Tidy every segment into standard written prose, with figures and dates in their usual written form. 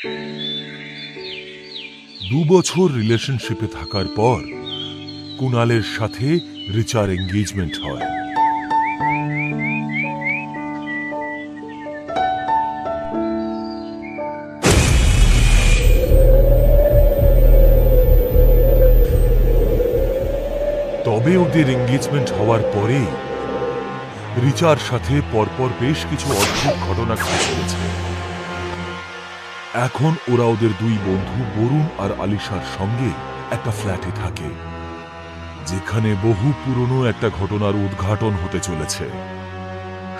2 বছর রিলেশনশিপে থাকার পর কুনালের সাথে রিচার এঙ্গেজমেন্ট হয়। তবে ওদের এঙ্গেজমেন্ট হওয়ার পরেই রিচার সাথে পরপর বেশ কিছু অদ্ভুত ঘটনা ঘটে চলেছে। এখন ওরা ওদের 2 বন্ধু বরুণ আর আলিশার সঙ্গে একটা ফ্ল্যাটে থাকে, যেখানে বহু পুরনো একটা ঘটনার উদ্ঘাটন হতে চলেছে।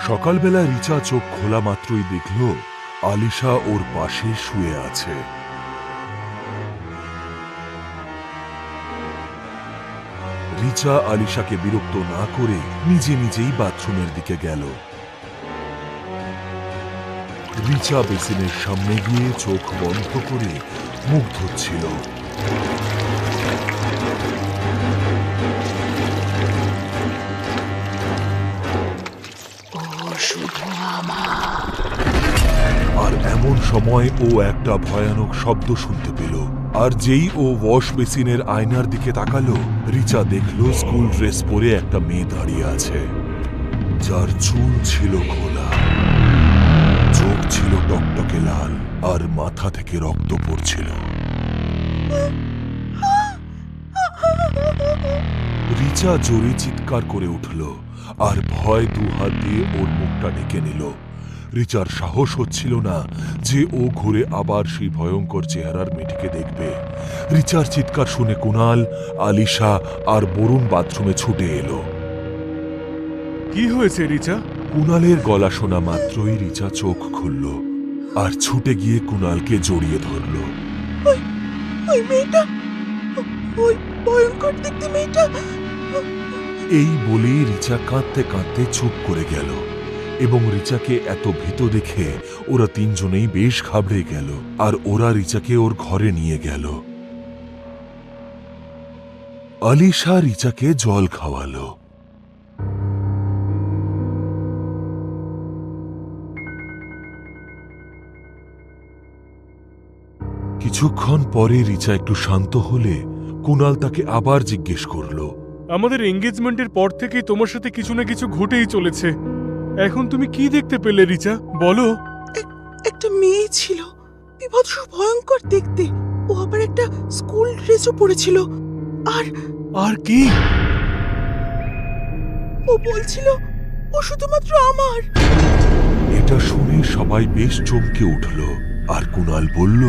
সকালবেলা রিচা চোখ খোলা মাত্রই দেখল আলিশা ওর পাশে শুয়ে আছে। রিচা আলিশাকে বিরক্ত না করে নিজে নিজেই বাথরুমের দিকে গেল। রিচা বেসিনের সামনে গিয়ে চোখ বন্ধ করে মুখ ধুচ্ছিল। আর এমন সময় ও একটা ভয়ানক শব্দ শুনতে পেল। আর যেই ও ওয়াশ বেসিনের আয়নার দিকে তাকালো, রিচা দেখল স্কুল ড্রেস পরে একটা মেয়ে দাঁড়িয়ে আছে, যার চুল ছিল খোলা, চোখ ছিল টকটকে লাল, আর মাথা থেকে রক্ত পড়ছিল। রিচা জোরে চিৎকার করে উঠল আর ভয় 2 হাত দিয়ে ওর মুখটা ঢেকে নিল। রিচার সাহস হচ্ছিল না যে ও ঘুরে আবার সেই ভয়ঙ্কর চেহারার মেয়েটিকে দেখবে। রিচার চিৎকার শুনে কুনাল, আলিশা আর বরুণ বাথরুমে ছুটে এলো। কি হয়েছে রিচা? কুনালের গলা শোনা মাত্রই রিচা চোখ খুলল আর ছুটে গিয়ে কুনালকে জড়িয়ে ধরল। ওই মেয়েটা, ওই ভয়ঙ্কর দেখতে মেয়েটা। এই বলেই রিচা কাঁদতে কাঁদতে চুপ করে গেল, এবং রিচাকে এত ভীত দেখে ওরা 3 জনেই বেশ ঘাবড়ে গেল। আর ওরা রিচাকে ওর ঘরে নিয়ে গেল। আলিশা রিচাকে জল খাওয়ালো। কিছুক্ষণ পরে রিচা একটু শান্ত হলে কুনাল তাকে আবার জিজ্ঞেস করল, আমাদের এঙ্গেজমেন্টের পর থেকেই তোমার সাথে কিছু না কিছু ঘটেই চলেছে। এখন তুমি কি দেখতে পেলে রিচা, বলো? একটা মেয়ে ছিল, বিভৎস ভয়ঙ্কর দেখতে। ও আবার একটা স্কুল ড্রেসও পরেছিল। আর আর কি? ও বলছিল ও শুধুমাত্র আমার। এটা শুনে সবাই বেশ চমকে উঠল। আর কুনাল বলল,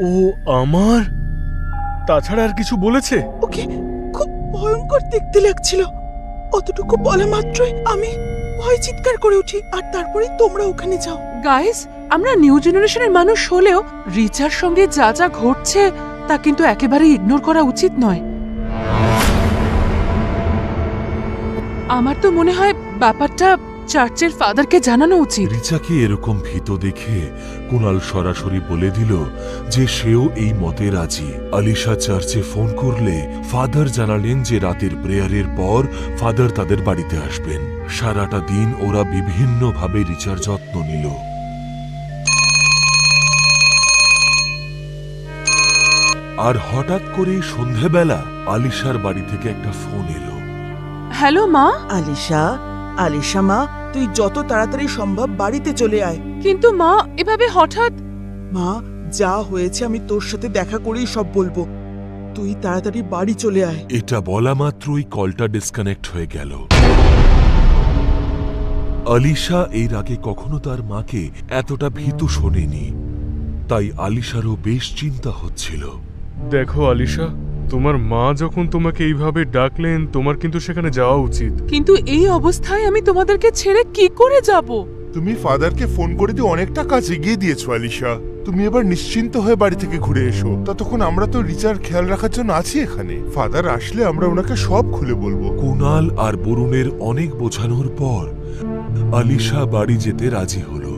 ও আমার? তাছাড়া আর কিছু বলেছে? ওকে খুব ভয়ঙ্কর দেখতে লাগছিল। অতটুকু বলা মাত্রই আমি ভয় চিৎকার করে উঠি, আর তারপরে তোমরা ওখানে যাও। গাইস, আমরা নিউ জেনারেশনের মানুষ হলেও রিচার সঙ্গে যা যা ঘটছে তা কিন্তু একেবারেই ইগনোর করা উচিত নয়। আমার তো মনে হয় ব্যাপারটা চার্চের ফাদারকে জানানো উচিত। রিচাকে এরকম ভীত দেখে কুনাল সরাসরি বলে দিল যে সেও এই মতে রাজি। আলিশা চার্চে ফোন করলে ফাদার জানালেন যে রাতের প্রেয়ারের পর ফাদার তাদের বাড়িতে আসবেন। সারাটা দিন ওরা বিভিন্নভাবে রিচার যত্ন নিল। আর হঠাৎ করে সন্ধেবেলা আলিশার বাড়ি থেকে একটা ফোন এলো। হ্যালো মা। আলিশা, আলিশা মা, তুই যত তাড়াতাড়ি সম্ভব বাড়িতে চলে আয়। কিন্তু মা, এভাবে হঠাৎ? মা, যা হয়েছে আমি তোর সাথে দেখা করেই সব বলবো। তুই তাড়াতাড়ি বাড়ি চলে আয়। এটা বলা মাত্রই কলটা ডিসকানেক্ট হয়ে গেল। আলিশা এর আগে কখনো তার মাকে এতটা ভীতু শোনেনি, তাই আলিশারও বেশ চিন্তা হচ্ছিল। দেখো আলিশা, তোমার মা যখন তোমাকে এইভাবে ডাকলেন, তোমার কিন্তু সেখানে যাওয়া উচিত। কিন্তু এই অবস্থায় আমি তোমাদেরকে ছেড়ে কি করে যাব? তুমি ফাদারকে ফোন করে দিয়ে অনেকটা কাজ এগিয়ে দিয়েছো আলিশা। তুমি এবার নিশ্চিন্ত হয়ে বাড়ি থেকে ঘুরে এসো। ততক্ষণ আমরা তো রিচার খেয়াল রাখার জন্য আছি এখানে। ফাদার আসলে আমরা ওনাকে সব খুলে বলবো। কুনাল আর বরুণের অনেক বোঝানোর পর আলিশা বাড়ি যেতে রাজি হলো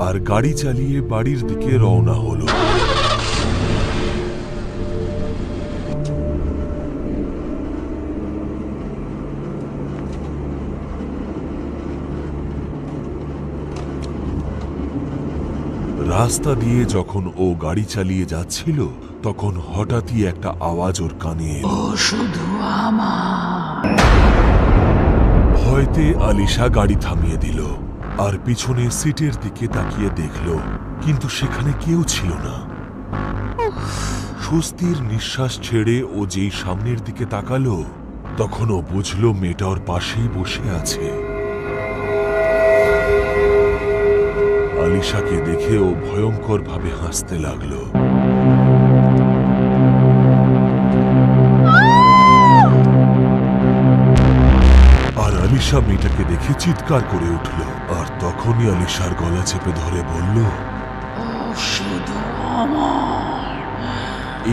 আর গাড়ি চালিয়ে বাড়ির দিকে রওনা হলো। রাস্তা দিয়ে যখন ও গাড়ি চালিয়ে যাচ্ছিল তখন হঠাৎই একটা আওয়াজ ওর কানে এলো। ভয়তে আলিশা গাড়ি থামিয়ে দিল আর পিছনে সিটের দিকে তাকিয়ে দেখল, কিন্তু সেখানে কেউ ছিল না। স্বস্তির নিঃশ্বাস ছেড়ে ও যেই সামনের দিকে তাকালো তখন ও বুঝল মেয়েটা ওর পাশেই বসে আছে। আলিশাকে দেখে ও ভয়ঙ্কর ভাবে হাসতে লাগলো। আর আলিশা মেয়েটাকে দেখে চিৎকার করে উঠল, আর তখনই আলিশার গলা চেপে ধরে বলল,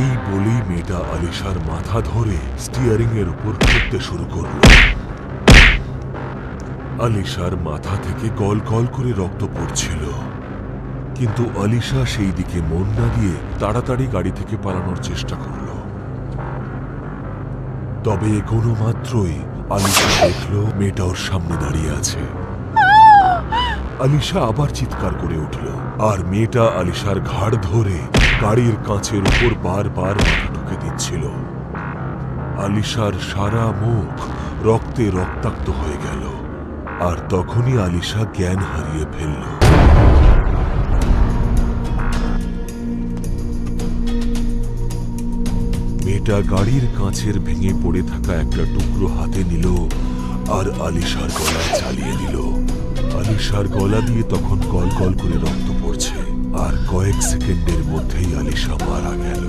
এই বলেই মেয়েটা আলিশার মাথা ধরে স্টিয়ারিং এর উপর ঠুকতে শুরু করল। আলিশার মাথা থেকে গল গল করে রক্ত পড়ছিল, কিন্তু আলিশা সেই দিকে মন না দিয়ে তাড়াতাড়ি গাড়ি থেকে পালানোর চেষ্টা করল। তবে এগোনো মাত্রই আলিশা দেখল মেয়েটা ওর সামনে দাঁড়িয়ে আছে। আলিশা আবার চিৎকার করে উঠল, আর মেয়েটা আলিশার ঘাড় ধরে গাড়ির কাঁচের উপর বারবার মাথা ঢুকে দিচ্ছিল। আলিশার সারা মুখ রক্তে রক্তাক্ত হয়ে গেল, আর তখনই আলিশা জ্ঞান হারিয়ে ফেলল। মেয়েটা গাড়ির কাঁচের ভেঙে পড়ে থাকা একটা টুকরো হাতে নিল আর আলিশার গলায় চালিয়ে দিল। আলিশার গলা দিয়ে তখন গল গল করে রক্ত পড়ছে, আর কয়েক সেকেন্ডের মধ্যেই আলিশা মারা গেল।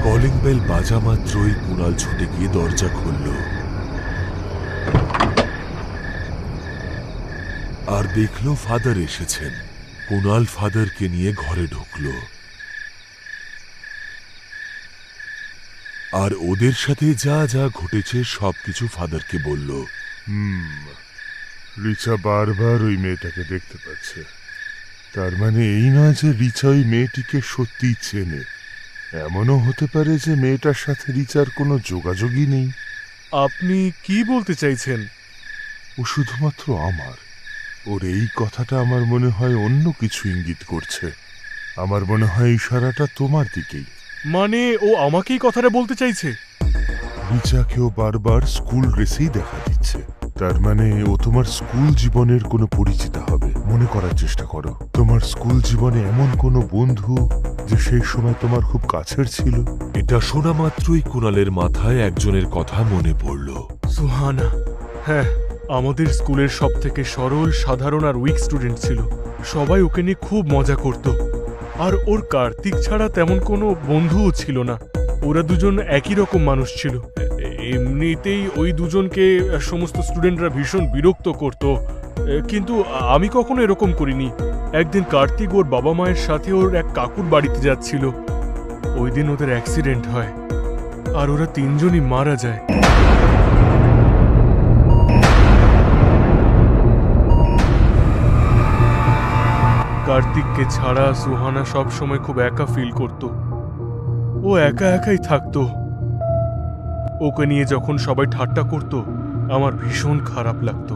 কলিং বেল বাজা মাত্রই কুণাল ছুটে গিয়ে দরজা খুলল আর দেখল ফাদার এসেছেন। কুণাল ফাদারকে নিয়ে ঘরে ঢুকল আর ওদের সাথে যা যা ঘটেছে সবকিছু ফাদারকে বলল। রিচা বারবার ওই মেয়েটাকে দেখতে পাচ্ছে। তার মানে এই নয় যে রিচা ওই মেয়েটিকে সত্যিই চেনে। এমনও হতে পারে যে মেয়েটার সাথে রিচার কোনো যোগাযোগই নেই। আপনি কি বলতে চাইছেন? ও শুধুমাত্র আমার। ওর এই কথাটা আমার মনে হয় অন্য কিছু ইঙ্গিত করছে। আমার মনে হয় ইশারাটা তোমার দিকেই। মানে ও আমাকেই কথাটা বলতে চাইছে? রিচাকেও বারবার স্কুল ড্রেসেই দেখা দিচ্ছে। তার মানে ও তোমার স্কুল জীবনের কোনো পরিচিতা হবে। মনে করার চেষ্টা করো, তোমার স্কুল জীবনে এমন কোনো বন্ধু যে সেই সময় তোমার খুব কাছের ছিল। এটা শোনা মাত্রই কুণালের মাথায় একজনের কথা মনে পড়ল। সুহানা। হ্যাঁ, আমাদের স্কুলের সব থেকে সরল, সাধারণ আর উইক স্টুডেন্ট ছিল। সবাই ওকে নিয়ে খুব মজা করত। আর ওর কার্তিক ছাড়া তেমন কোনো বন্ধুও ছিল না। ওরা দুজন একই রকম মানুষ ছিল। এমনিতেই ওই দুজনকে সমস্ত স্টুডেন্টরা ভীষণ বিরক্ত করত, কিন্তু আমি কখনো এরকম করিনি। একদিন কার্তিক ওর বাবা মায়ের সাথে ওর এক কাকুর বাড়িতে যাচ্ছিল। ওই দিন ওদের অ্যাক্সিডেন্ট হয় আর ওরা তিনজনই মারা যায়। কার্তিককে ছাড়া সুহানা সব সময় খুব একা ফিল করত। ও একা একাই থাকতো। ওকে নিয়ে যখন সবাই ঠাট্টা করত আমার ভীষণ খারাপ লাগতো।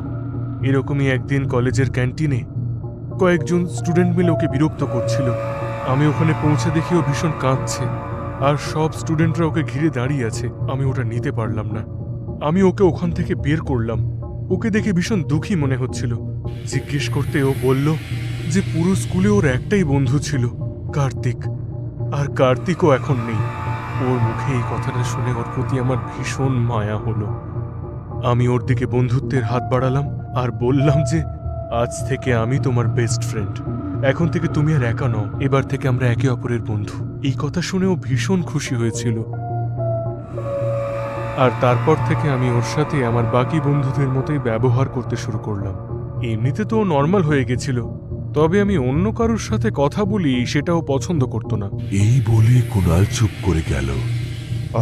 এরকমই একদিন কলেজের ক্যান্টিনে কয়েকজন স্টুডেন্ট মিলে ওকে বিরক্ত করছিল। আমি ওখানে পৌঁছে দেখি ও ভীষণ কাঁদছে আর সব স্টুডেন্টরা ওকে ঘিরে দাঁড়িয়ে আছে। আমি ওটা নিতে পারলাম না। আমি ওকে ওখান থেকে বের করলাম। ওকে দেখে ভীষণ দুঃখী মনে হচ্ছিল। জিজ্ঞেস করতে ও বলল যে পুরো স্কুলে ওর একটাই বন্ধু ছিল, কার্তিক। আর কার্তিকও এখন নেই। ওর মুখে এই কথাটা শুনে ওর প্রতি আমার ভীষণ মায়া হলো। আমি ওর দিকে বন্ধুত্বের হাত বাড়ালাম আর বললাম যে আজ থেকে আমি তোমার বেস্ট ফ্রেন্ড। এখন থেকে তুমি আর একা নও, এবার থেকে আমরা একে অপরের বন্ধু। এই কথা শুনে ও ভীষণ খুশি হয়েছিল। আর তারপর থেকে আমি ওর সাথে আমার বাকি বন্ধুদের মতোই ব্যবহার করতে শুরু করলাম। এমনিতে তো ও নর্মাল হয়ে গেছিল, তবে আমি অন্য কারোর সাথে কথা বলি সেটাও পছন্দ করতো না। এই বলে কুণাল চুপ করে গেল।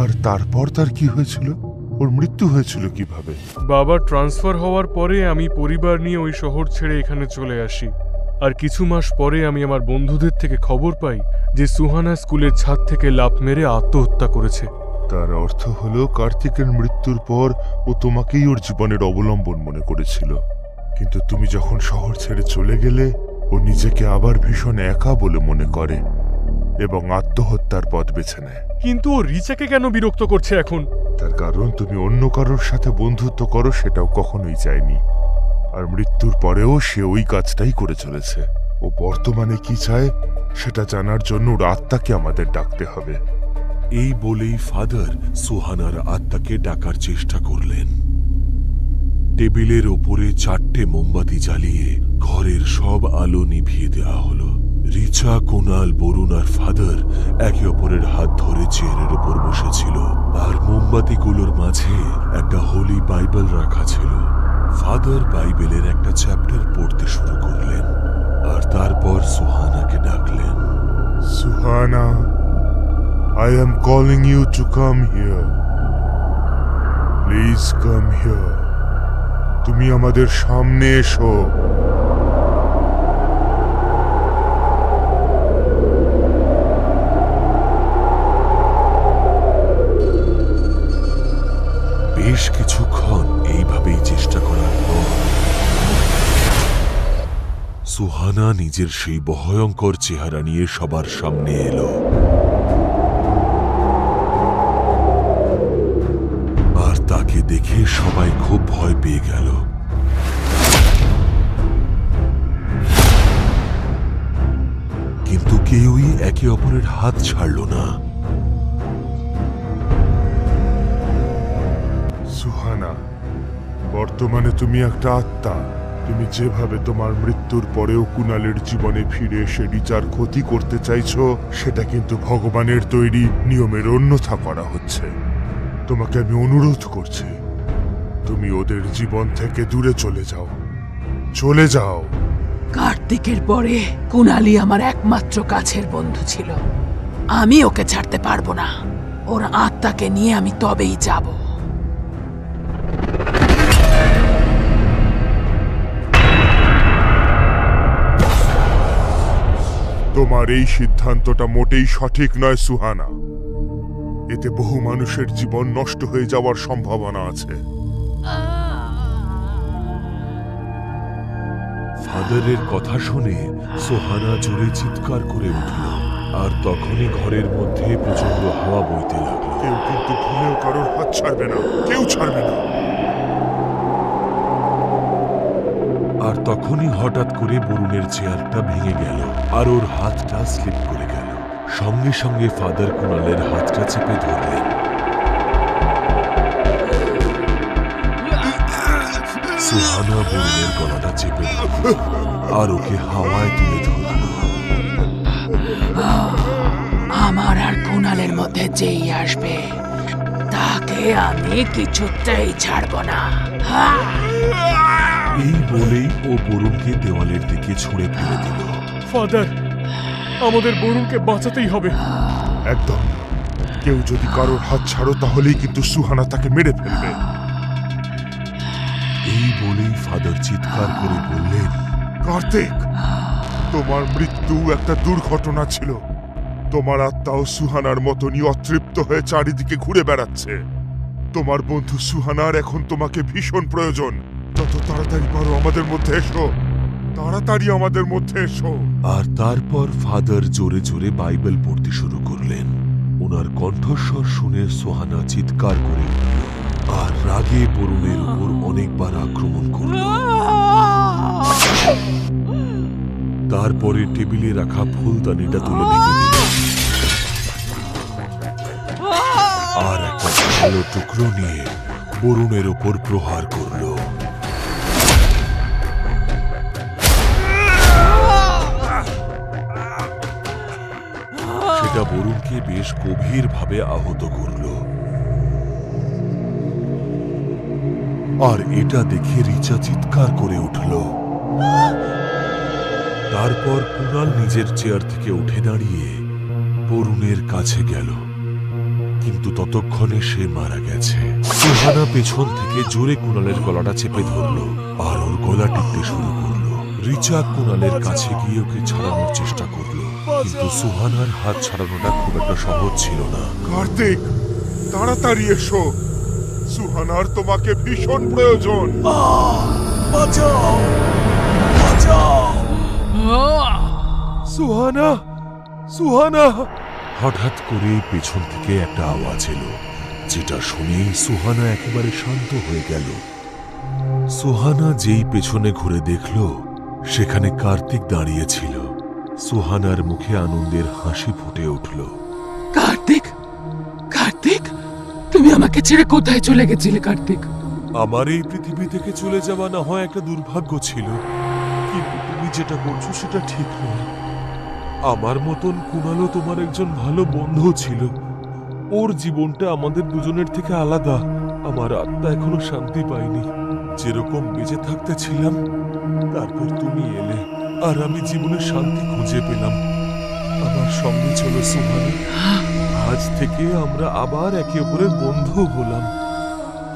আর তারপর তার কি হয়েছিল? ওর মৃত্যু হয়েছিল কিভাবে? বাবার ট্রান্সফার হওয়ার পরে আমি পরিবার নিয়ে ওই শহর ছেড়ে এখানে চলে আসি। আর কিছু মাস পরে আমি আমার বন্ধুদের থেকে খবর পাই যে সুহানা স্কুলের ছাদ থেকে লাফ মেরে আত্মহত্যা করেছে। তার অর্থ হলো কার্তিকের মৃত্যুর পর ও তোমাকেই ওর জীবনের অবলম্বন মনে করেছিল, কিন্তু তুমি যখন শহর ছেড়ে চলে গেলে ও নিজেকে আবার ভীষণ একা বলে মনে করে এবং আত্মহত্যার পথ বেছে নেয়। কিন্তু ও রিচাকে কেন বিরক্ত করছে এখন? তার কারণ তুমি অন্য কারোর সাথে বন্ধুত্ব করো সেটাও কখনোই চায়নি, আর মৃত্যুর পরেও সে ওই কাজটাই করে চলেছে। ও বর্তমানে কি চায় সেটা জানার জন্য ওর আত্মাকে আমাদের ডাকতে হবে। এই বলেই ফাদার সুহানার আত্মাকে ডাকার চেষ্টা করলেন। টেবিলের ওপরে 4টে মোমবাতি জ্বালিয়ে ঘরের সব আলো নিভিয়ে দেওয়া হলো। রিচা, কুনাল, বরুণ আর ফাদার একে অপরের হাত ধরে চেয়ারের ওপর বসেছিল, আর মোমবাতিগুলোর মাঝে একটা হোলি বাইবেল রাখা ছিল। ফাদার বাইবেলের একটা চ্যাপ্টার পড়তে শুরু করলেন, আর তারপর সুহানাকে ডাকলেন। Suhana, I am calling you to come here. Please come here. তুমি আমাদের সামনে এসো। বেশ কিছুক্ষণ এইভাবেই চেষ্টা করার পর সুহানা নিজের সেই ভয়ঙ্কর চেহারা নিয়ে সবার সামনে এলো। আর তাকে দেখে সবাই খুব ভয় পেয়ে গেল। কিন্তু কেউই একে অপরের হাত ছাড়ল না। সুহানা, বর্তমানে তুমি একটা আত্মা। তুমি যেভাবে তোমার মৃত্যুর পরেও কুনালের জীবনে ফিরে এসে রিচার ক্ষতি করতে চাইছো, সেটা কিন্তু ভগবানের তৈরি নিয়মের অন্যথা করা হচ্ছে। তোমাকে আমি অনুরোধ করছি, তুমি ওদের জীবন থেকে দূরে চলে যাও। চলে যাও। কার্তিকের পরে কুনালি আমার একমাত্র কাছের বন্ধু ছিল। আমি ওকে ছাড়তে পারবো না। ওর আত্মাকে নিয়ে আমি তবেই যাব। তোমার এই সিদ্ধান্তটা মোটেই সঠিক নয় সুহানা। এতে বহু মানুষের জীবন নষ্ট হয়ে যাওয়ার সম্ভাবনা আছে। ফাদারের কথা শুনে সোহানা জোরে চিৎকার করে উঠল, আর তখনই ঘরের মধ্যে প্রচন্ড হাওয়া বইতে লাগলো। কেউ কিন্তু ভুলেও কারোর হাত ছাড়বে না, কেউ ছাড়বে না। আর তখনই হঠাৎ করে বরুণের চেয়ারটা ভেঙে গেল, আর ওর হাতটা স্লিপ করে গেল। সঙ্গে সঙ্গে ফাদার কুনালের হাতটা চেপে ধরলেন। সুহানা বরুণের গলাটা চেপে ধরল আর ওকে হাওয়ায় তুলে ধরল। আমার আর কুনালের মধ্যে যেই আসবে তাকে আমি কিছুতেই ছাড়বো না। এই বলেই ও বরুণকে দেওয়ালের দিকে ছুঁড়ে ফেলে দিল। ফাদার, আমাদের বরুণকে বাঁচাতেই হবে। একদম না। কেউ যদি কারোর হাত ছাড়ো তাহলেই কিন্তু সুহানা তাকে মেরে ফেলবে। এই বলেই ফাদার চিৎকার করে বললেন, কার্তিক, তোমার মৃত্যু একটা দুর্ঘটনা ছিল। তোমার আত্মাও সুহানার মতনই অতৃপ্ত হয়ে চারিদিকে ঘুরে বেড়াচ্ছে। তোমার বন্ধু সুহানার এখন তোমাকে ভীষণ প্রয়োজন। যত তাড়াতাড়ি পারো আমাদের মধ্যে এসো, তাড়াতাড়ি আমাদের মধ্যে এসো। আর তারপর ফাদার জোরে জোরে বাইবেল পড়তে শুরু করলেন। ওনার কণ্ঠস্বর শুনে সোহানা চিৎকার করে উঠল আর রাগে বরুণের উপর অনেকবার আক্রমণ করল। তারপরে টেবিলে রাখা ফুলদানিটা তুলে ভেঙে দিল আর একটা ভালো টুকরো নিয়ে বরুণের ওপর প্রহার করল। সেটা বরুণকে বেশ গভীরভাবে আহত করল। আর এটা দেখে রিচা চিৎকার করে উঠল। তারপর কুনাল নিজের চেয়ার থেকে উঠে দাঁড়িয়ে বরুণের কাছে গেল, কিন্তু ততক্ষণে সে মারা গেছে। সুহানা পেছন থেকে জোরে কুনালের গলাটা চেপে ধরল আর ওর গলা টিপতে শুরু করল। রিচা কুণালের কাছে গিয়ে ওকে ছাড়ানোর চেষ্টা করলো, কিন্তু সুহানার হাত ছাড়ানোটা খুব একটা সহজ ছিল না। কার্তিক, তাড়াতাড়ি এসো, সুহানার তোমাকে ভীষণ প্রয়োজন। সুহানা, সুহানা! হঠাৎ করে পেছন থেকে একটা আওয়াজ এলো, যেটা শুনে সুহানা একেবারে শান্ত হয়ে গেল। সুহানা যেই পেছনে ঘুরে দেখল, সেখানে কার্তিক দাঁড়িয়ে ছিল। সুহানার মুখে আনন্দের হাসি ফুটে উঠল। কার্তিক, কার্তিক, তুমি আমাকে ছেড়ে কোথায় চলে গেছিলে কার্তিক? আমার এই পৃথিবী থেকে চলে যাওয়া না হয় একটা দুর্ভাগ্য ছিল, কিন্তু তুমি যেটা করছো সেটা ঠিক নয়। আমার মতন কুণালও তোমার একজন ভালো বন্ধু ছিল। ওর জীবনটা আমাদের দুজনের থেকে আলাদা। আমার আত্মা এখনো শান্তি পায়নি। যেরকম বেঁচে থাকতে ছিলাম, তারপর তুমি এলে, আর আমি জীবনে শান্তি খুঁজে পেলাম। আমার সঙ্গে চলো সুহানা, আজ থেকে আমরা আবার একে অপরের বন্ধু হলাম।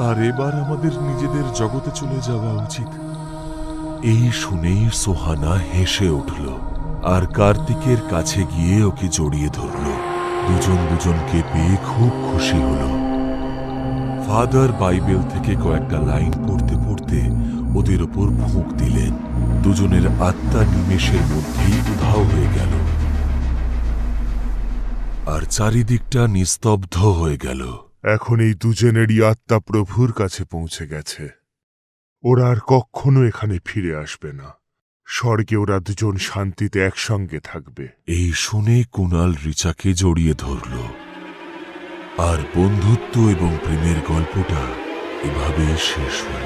আর এবার আমাদের নিজেদের জগতে চলে যাওয়া উচিত। এই শুনেই সোহানা হেসে উঠল আর কার্তিকের কাছে গিয়ে ওকে জড়িয়ে ধরল। দুজন দুজনকে পেয়ে খুব খুশি হল। ফাদার বাইবেল থেকে কয়েকটা লাইন পড়তে পড়তে ওদের ওপর ফুঁক দিলেন। দুজনের আত্মা নিমেষের মধ্যেই উধাও হয়ে গেল, আর চারিদিকটা নিস্তব্ধ হয়ে গেল। এখন এই দুজনেরই আত্মা প্রভুর কাছে পৌঁছে গেছে। ওরা আর কখনো এখানে ফিরে আসবে না। স্বর্গে ওরা দুজন শান্তিতে একসঙ্গে থাকবে। এই শুনে কুণাল রিচাকে জড়িয়ে ধরল, আর বন্ধুত্ব এবং প্রেমের গল্পটা এভাবে শেষ হল।